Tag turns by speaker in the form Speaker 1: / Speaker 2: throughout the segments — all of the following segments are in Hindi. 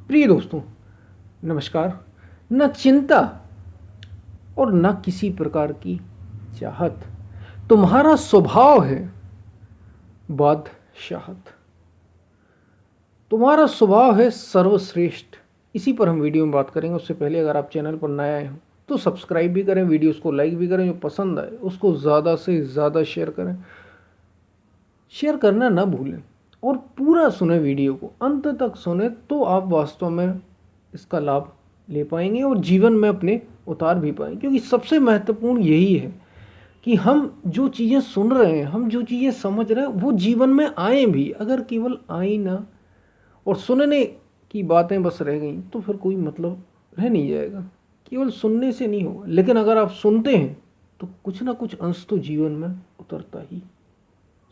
Speaker 1: प्रिय दोस्तों, नमस्कार। न चिंता और न किसी प्रकार की चाहत, तुम्हारा स्वभाव है बादशाहत। तुम्हारा स्वभाव है सर्वश्रेष्ठ। इसी पर हम वीडियो में बात करेंगे। उससे पहले अगर आप चैनल पर नए आए हो तो सब्सक्राइब भी करें, वीडियोस को लाइक भी करें, जो पसंद आए उसको ज़्यादा से ज़्यादा शेयर करें। शेयर करना ना भूलें और पूरा सुने, वीडियो को अंत तक सुने तो आप वास्तव में इसका लाभ ले पाएंगे और जीवन में अपने उतार भी पाएंगे। क्योंकि सबसे महत्वपूर्ण यही है कि हम जो चीज़ें सुन रहे हैं, हम जो चीज़ें समझ रहे हैं, वो जीवन में आए भी। अगर केवल आई ना और सुनने की बातें बस रह गई तो फिर कोई मतलब रह नहीं जाएगा। केवल सुनने से नहीं होगा, लेकिन अगर आप सुनते हैं तो कुछ ना कुछ अंश तो जीवन में उतरता ही।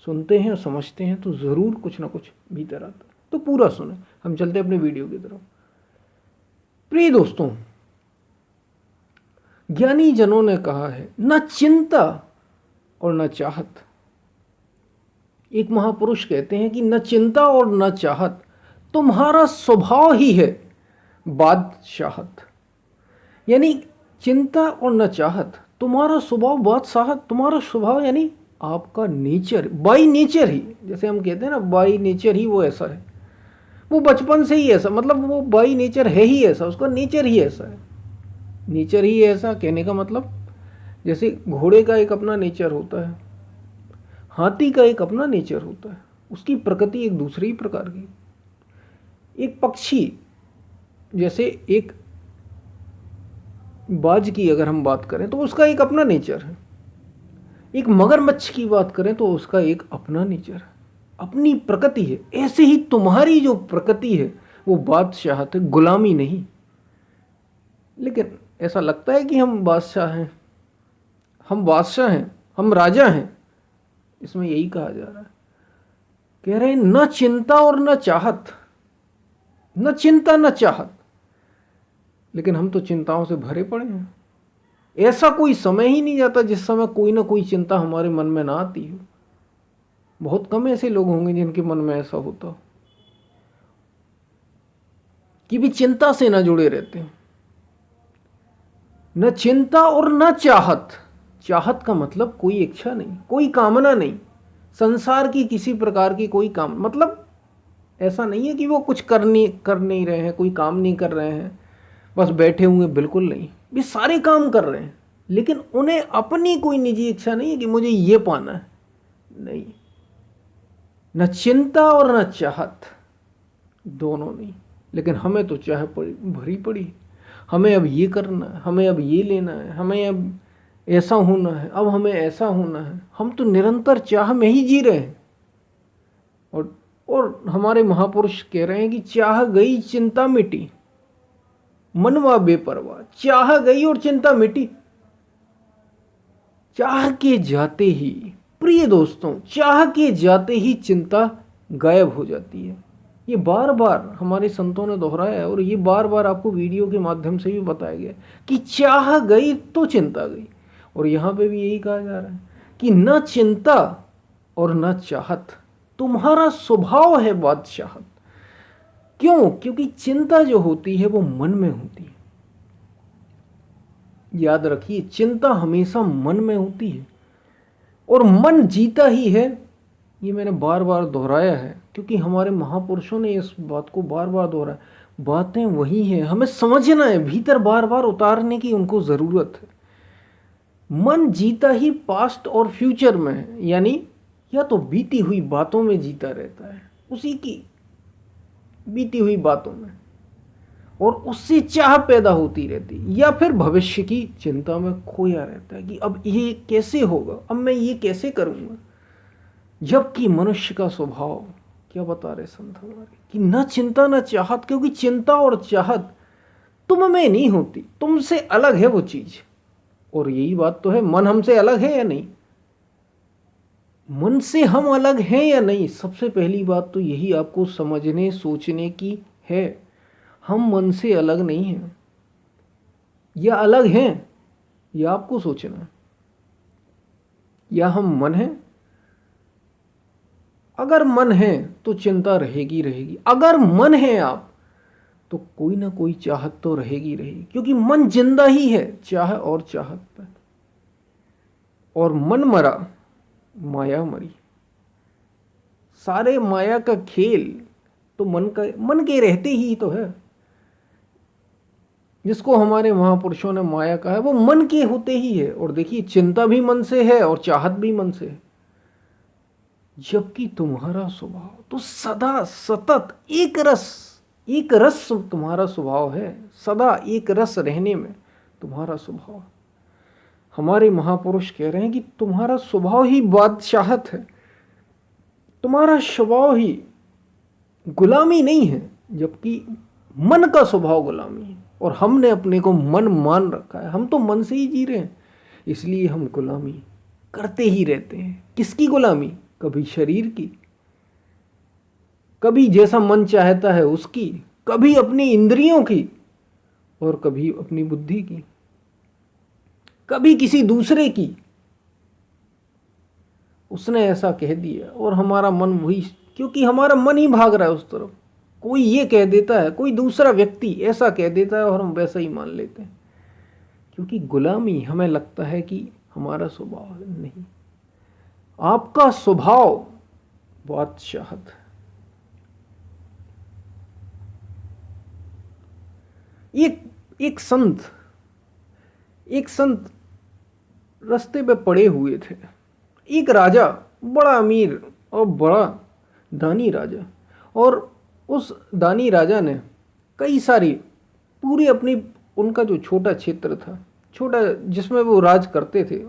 Speaker 1: सुनते हैं और समझते हैं तो ज़रूर कुछ ना कुछ भीतर आता है। तो पूरा सुने। हम चलते हैं अपने वीडियो की तरफ। प्रिय दोस्तों, ज्ञानी जनों ने कहा है, न चिंता और न चाहत। एक महापुरुष कहते हैं कि न चिंता और न चाहत, तुम्हारा स्वभाव ही है बादशाहत। यानी चिंता और न चाहत, तुम्हारा स्वभाव बादशाहत। तुम्हारा स्वभाव यानी आपका नेचर, बाई नेचर ही, जैसे हम कहते हैं ना, बाई नेचर ही वो ऐसा है। वो बचपन से ही ऐसा, मतलब वो बाई नेचर है ही ऐसा, उसका नेचर ही ऐसा है। नेचर ही ऐसा कहने का मतलब, जैसे घोड़े का एक अपना नेचर होता है, हाथी का एक अपना नेचर होता है, उसकी प्रकृति एक दूसरी ही प्रकार की। एक पक्षी, जैसे एक बाज की अगर हम बात करें तो उसका एक अपना नेचर है। एक मगरमच्छ की बात करें तो उसका एक अपना नेचर है, अपनी प्रकृति है। ऐसे ही तुम्हारी जो प्रकृति है वो बादशाहत है, गुलामी नहीं। लेकिन ऐसा लगता है कि हम बादशाह हैं, हम बादशाह हैं, हम राजा हैं। इसमें यही कहा जा रहा है, कह रहे हैं न चिंता और न चाहत, न चिंता न चाहत। लेकिन हम तो चिंताओं से भरे पड़े हैं। ऐसा कोई समय ही नहीं जाता जिस समय कोई ना कोई चिंता हमारे मन में ना आती हो। बहुत कम ऐसे लोग होंगे जिनके मन में ऐसा होता हो कि भी चिंता से ना जुड़े रहते हैं। न चिंता और न चाहत। चाहत का मतलब कोई इच्छा नहीं, कोई कामना नहीं, संसार की किसी प्रकार की कोई काम, मतलब ऐसा नहीं है कि वो कुछ कर नहीं रहे हैं, कोई काम नहीं कर रहे हैं, बस बैठे हुए, बिल्कुल नहीं। वे सारे काम कर रहे हैं, लेकिन उन्हें अपनी कोई निजी इच्छा नहीं है कि मुझे ये पाना है। नहीं, न चिंता और न चाहत, दोनों नहीं। लेकिन हमें तो चाह भरी पड़ी, हमें अब ये करना है, हमें अब ये लेना है, हमें अब ऐसा होना है, अब हमें ऐसा होना है। हम तो निरंतर चाह में ही जी रहे हैं। और हमारे महापुरुष कह रहे हैं कि चाह गई चिंता मिटी, मनवा बेपरवाह। चाह गई और चिंता मिटी। चाह के जाते ही, प्रिय दोस्तों, चाह के जाते ही चिंता गायब हो जाती है। ये बार बार हमारे संतों ने दोहराया है और ये बार बार आपको वीडियो के माध्यम से भी बताया गया कि चाह गई तो चिंता गई। और यहाँ पे भी यही कहा जा रहा है कि न चिंता और न चाहत, तुम्हारा स्वभाव है बादशाहत। क्यों? क्योंकि चिंता जो होती है वो मन में होती है। याद रखिए, चिंता हमेशा मन में होती है और मन जीता ही है। ये मैंने बार बार दोहराया है क्योंकि हमारे महापुरुषों ने इस बात को बार बार दोहराया। बातें वही हैं, हमें समझना है, भीतर बार बार उतारने की उनको ज़रूरत है। मन जीता ही पास्ट और फ्यूचर में है, यानी या तो बीती हुई बातों में जीता रहता है, उसी की बीती हुई बातों में, और उससे चाह पैदा होती रहती, या फिर भविष्य की चिंता में खोया रहता है कि अब ये कैसे होगा, अब मैं ये कैसे करूँगा। जबकि मनुष्य का स्वभाव क्या बता रहे संत हमारे कि न चिंता न चाहत, क्योंकि चिंता और चाहत तुम में नहीं होती, तुमसे अलग है वो चीज। और यही बात तो है, मन हमसे अलग है या नहीं, मन से हम अलग हैं या नहीं। सबसे पहली बात तो यही आपको समझने सोचने की है। हम मन से अलग नहीं हैं, या अलग हैं, या आपको सोचना है, या हम मन हैं। अगर मन है तो चिंता रहेगी रहेगी। अगर मन है आप, तो कोई ना कोई चाहत तो रहेगी रहेगी, क्योंकि मन जिंदा ही है चाह और चाहत पर। और मन मरा माया मरी। सारे माया का खेल तो मन के रहते ही तो है। जिसको हमारे महापुरुषों ने माया कहा है वो मन के होते ही है। और देखिए, चिंता भी मन से है और चाहत भी मन से है। जबकि तुम्हारा स्वभाव तो सदा सतत एक रस तुम्हारा स्वभाव है। सदा एक रस रहने में तुम्हारा स्वभाव। हमारे महापुरुष कह रहे हैं कि तुम्हारा स्वभाव ही बादशाहत है, तुम्हारा स्वभाव ही गुलामी नहीं है, जबकि मन का स्वभाव गुलामी है। और हमने अपने को मन मान रखा है, हम तो मन से ही जी रहे हैं, इसलिए हम गुलामी करते ही रहते हैं। किसकी गुलामी? कभी शरीर की, कभी जैसा मन चाहता है उसकी, कभी अपनी इंद्रियों की और कभी अपनी बुद्धि की, कभी किसी दूसरे की। उसने ऐसा कह दिया और हमारा मन वही, क्योंकि हमारा मन ही भाग रहा है उस तरफ। कोई ये कह देता है, कोई दूसरा व्यक्ति ऐसा कह देता है और हम वैसा ही मान लेते हैं, क्योंकि गुलामी हमें लगता है कि हमारा स्वभाव है। नहीं, आपका स्वभाव बादशाहत है। एक संत रास्ते पे पड़े हुए थे। एक राजा, बड़ा अमीर और बड़ा दानी राजा, और उस दानी राजा ने कई सारी पूरी अपनी, उनका जो छोटा क्षेत्र था, छोटा जिसमें वो राज करते थे,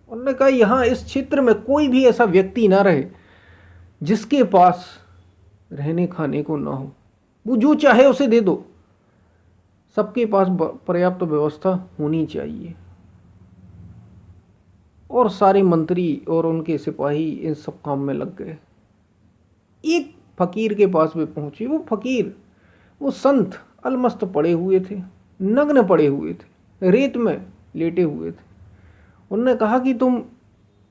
Speaker 1: उन्होंने कहा यहाँ इस क्षेत्र में कोई भी ऐसा व्यक्ति ना रहे जिसके पास रहने खाने को ना हो। वो जो चाहे उसे दे दो, सबके पास पर्याप्त व्यवस्था होनी चाहिए। और सारे मंत्री और उनके सिपाही इन सब काम में लग गए। एक फकीर के पास वे पहुंचे। वो फकीर, वो संत अलमस्त पड़े हुए थे, नग्न पड़े हुए थे, रेत में लेटे हुए थे। उन्होंने कहा कि तुम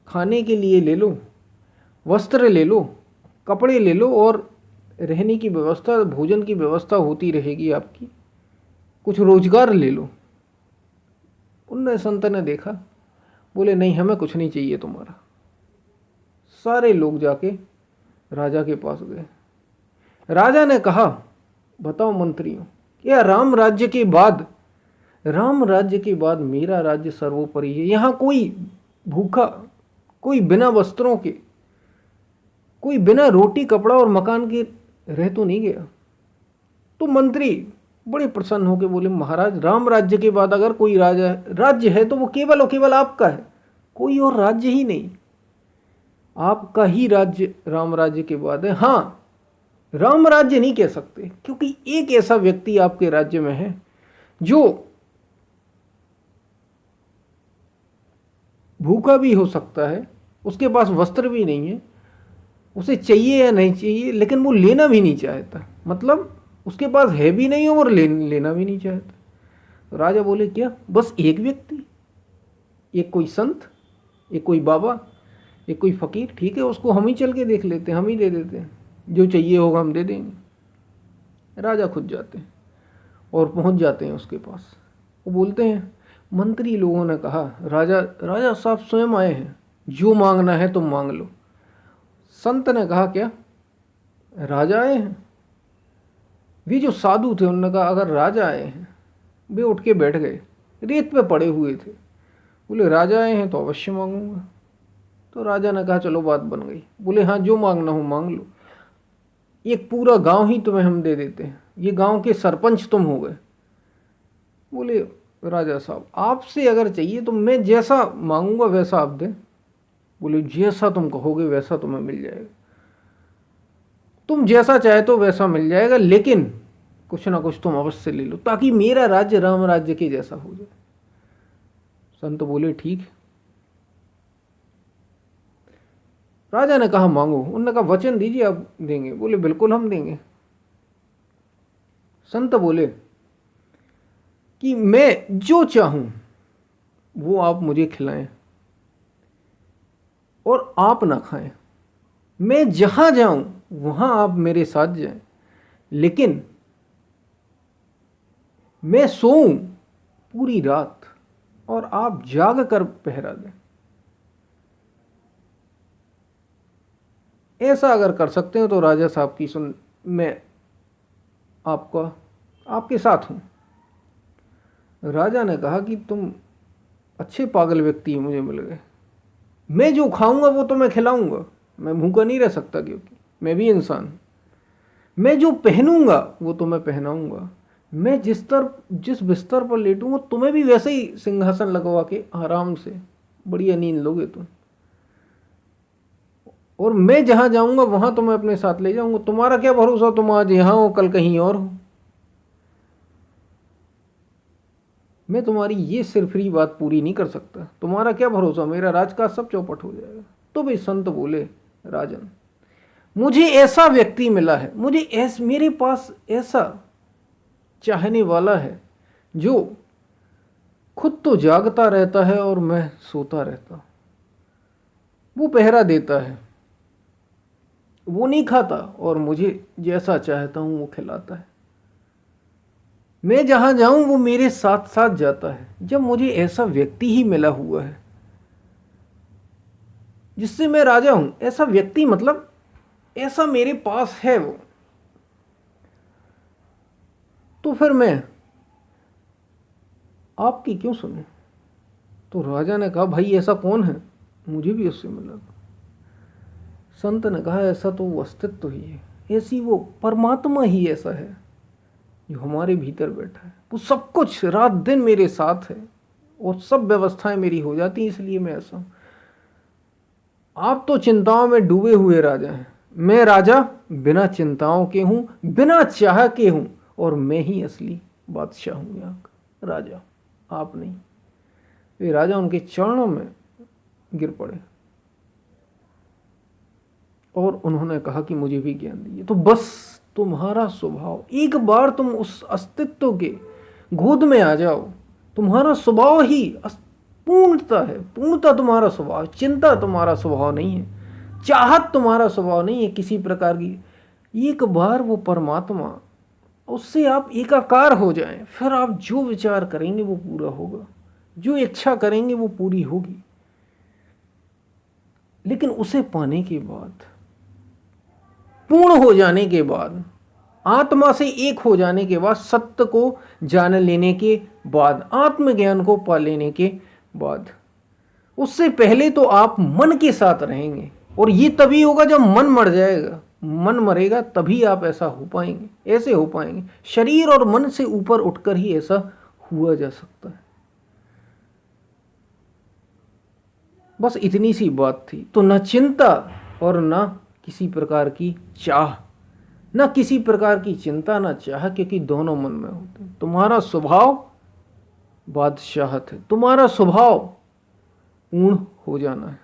Speaker 1: खाने के लिए ले लो, वस्त्र ले लो, कपड़े ले लो, और रहने की व्यवस्था, भोजन की व्यवस्था होती रहेगी आपकी, कुछ रोजगार ले लो। उनने संत ने देखा, बोले नहीं, हमें कुछ नहीं चाहिए तुम्हारा। सारे लोग जाके राजा के पास गए। राजा ने कहा, बताओ मंत्रियों, क्या राम राज्य के बाद मेरा राज्य सर्वोपरि है। यहाँ कोई भूखा, कोई बिना वस्त्रों के, कोई बिना रोटी कपड़ा और मकान के रह तो नहीं गया। तो मंत्री बड़े प्रसन्न होकर बोले, महाराज, राम राज्य के बाद अगर कोई राज्य है तो वो केवल और केवल आपका है, कोई और राज्य ही नहीं। आपका ही राज्य राम राज्य के बाद है। हाँ, राम राज्य नहीं कह सकते, क्योंकि एक ऐसा व्यक्ति आपके राज्य में है जो भूखा भी हो सकता है, उसके पास वस्त्र भी नहीं है, उसे चाहिए या नहीं चाहिए, लेकिन वो लेना भी नहीं चाहता। मतलब उसके पास है भी नहीं और लेना भी नहीं चाहता। तो राजा बोले, क्या बस एक व्यक्ति, एक कोई संत, एक कोई बाबा, एक कोई फकीर? ठीक है, उसको हम ही चल के देख लेते हैं, हम ही दे देते हैं, जो चाहिए होगा हम दे देंगे। राजा खुद जाते हैं और पहुंच जाते हैं उसके पास। वो बोलते हैं, मंत्री लोगों ने कहा, राजा साहब स्वयं आए हैं, जो मांगना है तुम मांग लो। संत ने कहा, क्या राजा आए हैं? वे जो साधु थे उन्होंने कहा, अगर राजा आए हैं। वे उठ के बैठ गए, रेत पे पड़े हुए थे। बोले, राजा आए हैं तो अवश्य मांगूंगा। तो राजा ने कहा, चलो बात बन गई। बोले, हाँ, जो मांगना हो मांग लो, एक पूरा गांव ही तुम्हें हम दे देते हैं, ये गांव के सरपंच तुम हो गए। बोले, राजा साहब, आपसे अगर चाहिए तो मैं जैसा मांगूंगा वैसा आप दें। बोले, जैसा तुम कहोगे वैसा तुम्हें मिल जाएगा, तुम जैसा चाहे तो वैसा मिल जाएगा, लेकिन कुछ ना कुछ तुम अवश्य ले लो, ताकि मेरा राज्य राम राज्य के जैसा हो जाए। संत बोले, ठीक है। राजा ने कहा, मांगो। उन्होंने कहा, वचन दीजिए आप देंगे। बोले, बिल्कुल हम देंगे। संत बोले कि मैं जो चाहूं वो आप मुझे खिलाएं और आप ना खाएं। मैं जहां जाऊं वहां आप मेरे साथ जाएं, लेकिन मैं सोऊं पूरी रात और आप जाग कर पहरा दें। ऐसा अगर कर सकते हो तो राजा साहब की सुन, मैं आपका आपके साथ हूं। राजा ने कहा कि तुम अच्छे पागल व्यक्ति मुझे मिल गए। मैं जो खाऊंगा वो तो मैं खिलाऊंगा, मैं भूखा नहीं रह सकता क्योंकि मैं भी इंसान हूं। मैं जो पहनूंगा वो तो मैं पहनाऊंगा। मैं जिस बिस्तर पर लेटूंगा तुम्हें भी वैसे ही सिंहासन लगवा के आराम से बढ़िया नींद लोगे तुम। और मैं जहां जाऊंगा वहां तुम्हें अपने साथ ले जाऊंगा। तुम्हारा क्या भरोसा, तुम आज यहां हो कल कहीं और हो। मैं तुम्हारी ये सिरफिरी बात पूरी नहीं कर सकता। तुम्हारा क्या भरोसा, मेरा राजकाज सब चौपट हो जाएगा। तो भी संत बोले, राजन मुझे ऐसा व्यक्ति मिला है, मेरे पास ऐसा चाहने वाला है जो खुद तो जागता रहता है और मैं सोता रहता हूं। वो पहरा देता है, वो नहीं खाता और मुझे जैसा चाहता हूं वो खिलाता है। मैं जहां जाऊं वो मेरे साथ साथ जाता है। जब मुझे ऐसा व्यक्ति ही मिला हुआ है जिससे मैं राजा हूं, ऐसा व्यक्ति मतलब ऐसा मेरे पास है वो, तो फिर मैं आपकी क्यों सुनूं। तो राजा ने कहा, भाई ऐसा कौन है, मुझे भी उससे मिला। संत ने कहा, ऐसा तो वो अस्तित्व ही है, ऐसी वो परमात्मा ही ऐसा है जो हमारे भीतर बैठा है। वो सब कुछ रात दिन मेरे साथ है और सब व्यवस्थाएं मेरी हो जाती हैं, इसलिए मैं ऐसा हूं। आप तो चिंताओं में डूबे हुए राजा हैं, मैं राजा बिना चिंताओं के हूं, बिना चाह के हूं, और मैं ही असली बादशाह हूं यहाँ का, राजा आप नहीं। वे राजा उनके चरणों में गिर पड़े और उन्होंने कहा कि मुझे भी ज्ञान दीजिए। तो बस तुम्हारा स्वभाव, एक बार तुम उस अस्तित्व के गोद में आ जाओ, तुम्हारा स्वभाव ही पूर्णता है। पूर्णता तुम्हारा स्वभाव, चिंता तुम्हारा स्वभाव नहीं है, चाहत तुम्हारा स्वभाव नहीं है किसी प्रकार की। एक बार वो परमात्मा, उससे आप एकाकार हो जाएं, फिर आप जो विचार करेंगे वो पूरा होगा, जो इच्छा करेंगे वो पूरी होगी। लेकिन उसे पाने के बाद, पूर्ण हो जाने के बाद, आत्मा से एक हो जाने के बाद, सत्य को जान लेने के बाद, आत्मज्ञान को पा लेने के बाद, उससे पहले तो आप मन के साथ रहेंगे। और ये तभी होगा जब मन मर जाएगा। मन मरेगा तभी आप ऐसा हो पाएंगे, ऐसे हो पाएंगे। शरीर और मन से ऊपर उठकर ही ऐसा हुआ जा सकता है। बस इतनी सी बात थी। तो न चिंता और न किसी प्रकार की चाह, न किसी प्रकार की चिंता न चाह, क्योंकि दोनों मन में होते हैं। तुम्हारा स्वभाव बादशाहत है, तुम्हारा स्वभाव पूर्ण हो जाना है।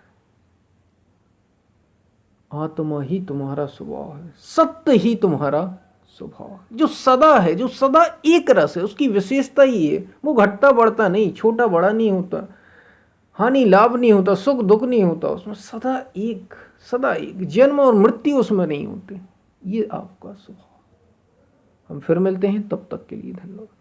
Speaker 1: आत्मा ही तुम्हारा स्वभाव है, सत्य ही तुम्हारा स्वभाव है, जो सदा है, जो सदा एक रस है। उसकी विशेषता ही है, वो घटता बढ़ता नहीं, छोटा बड़ा नहीं होता, हानि लाभ नहीं होता, सुख दुख नहीं होता उसमें। सदा एक, सदा एक, जन्म और मृत्यु उसमें नहीं होते। ये आपका स्वभाव। हम फिर मिलते हैं, तब तक के लिए धन्यवाद।